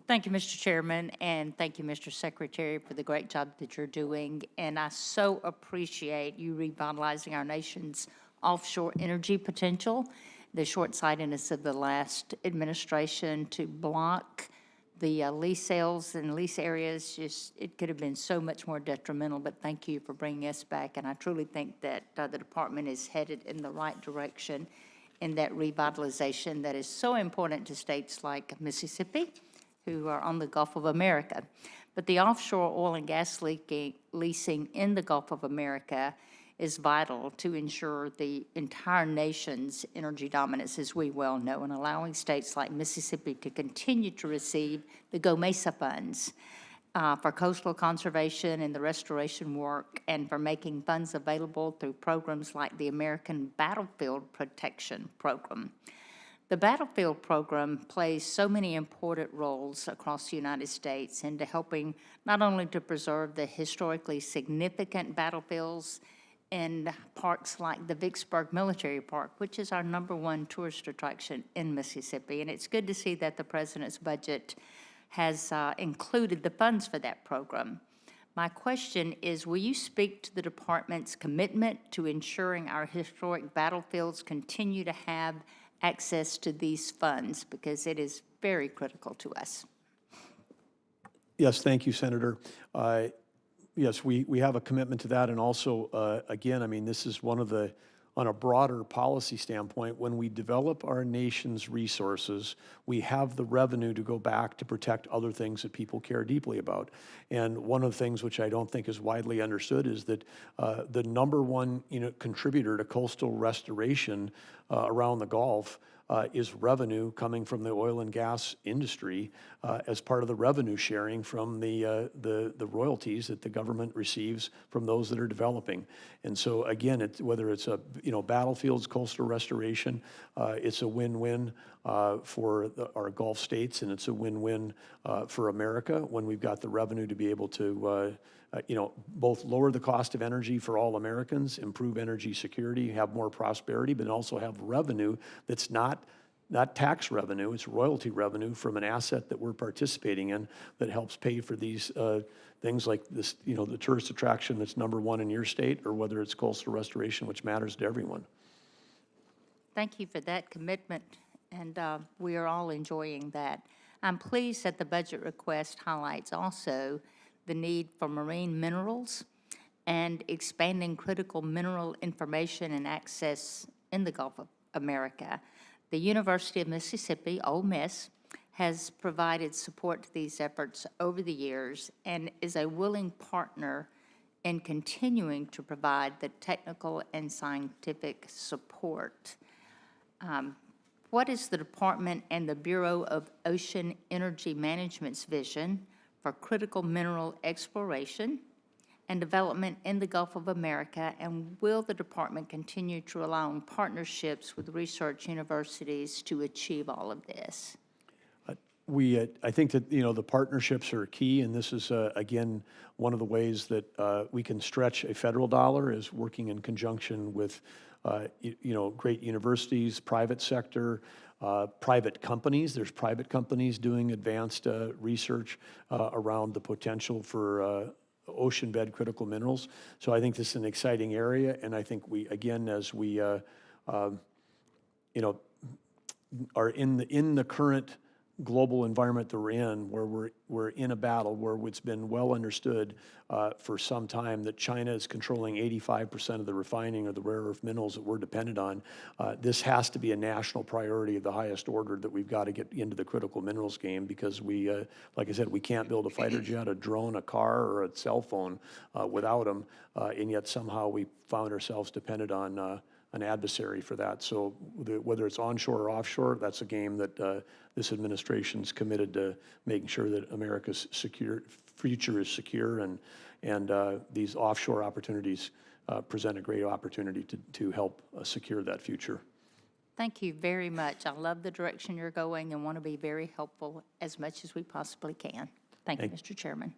Thank you, Mr. Chairman, and thank you, Mr. Secretary, for the great job that you're doing. And I so appreciate you revitalizing our nation's offshore energy potential. The short-sightedness of the last administration to block the lease sales and lease areas, it could have been so much more detrimental, but thank you for bringing us back. And I truly think that the department is headed in the right direction in that revitalization that is so important to states like Mississippi, who are on the Gulf of America. But the offshore oil and gas leasing in the Gulf of America is vital to ensure the entire nation's energy dominance, as we well know, and allowing states like Mississippi to continue to receive the Go Mesa funds for coastal conservation and the restoration work, and for making funds available through programs like the American Battlefield Protection Program. The Battlefield Program plays so many important roles across the United States into helping not only to preserve the historically significant battlefields in parks like the Vicksburg Military Park, which is our #1 tourist attraction in Mississippi. And it's good to see that the President's budget has included the funds for that program. My question is, will you speak to the department's commitment to ensuring our historic battlefields continue to have access to these funds, because it is very critical to us? Yes, thank you, Senator. Yes, we have a commitment to that, and also, again, I mean, this is one of the, on a broader policy standpoint, when we develop our nation's resources, we have the revenue to go back to protect other things that people care deeply about. And one of the things which I don't think is widely understood is that the #1 contributor to coastal restoration around the Gulf is revenue coming from the oil and gas industry as part of the revenue sharing from the royalties that the government receives from those that are developing. And so again, whether it's a battlefields, coastal restoration, it's a win-win for our Gulf states, and it's a win-win for America when we've got the revenue to be able to both lower the cost of energy for all Americans, improve energy security, have more prosperity, but also have revenue that's not tax revenue, it's royalty revenue from an asset that we're participating in that helps pay for these things like this, the tourist attraction that's #1 in your state, or whether it's coastal restoration, which matters to everyone. Thank you for that commitment, and we are all enjoying that. I'm pleased that the budget request highlights also the need for marine minerals and expanding critical mineral information and access in the Gulf of America. The University of Mississippi, Ole Miss, has provided support to these efforts over the years and is a willing partner in continuing to provide the technical and scientific support. What is the department and the Bureau of Ocean Energy Management's vision for critical mineral exploration and development in the Gulf of America, and will the department continue to rely on partnerships with research universities to achieve all of this? I think that the partnerships are key, and this is again one of the ways that we can stretch a federal dollar, is working in conjunction with great universities, private sector, private companies. There's private companies doing advanced research around the potential for ocean bed critical minerals. So I think this is an exciting area, and I think we, again, as we are in the current global environment that we're in, where we're in a battle where it's been well understood for some time that China is controlling 85% of the refining of the rare earth minerals that we're dependent on. This has to be a national priority of the highest order, that we've got to get into the critical minerals game, because we, like I said, we can't build a fighter jet, a drone, a car, or a cell phone without them, and yet somehow we found ourselves dependent on an adversary for that. So whether it's onshore or offshore, that's a game that this administration's committed to making sure that America's future is secure, and these offshore opportunities present a great opportunity to help secure that future. Thank you very much. I love the direction you're going and want to be very helpful as much as we possibly can. Thank you, Mr. Chairman.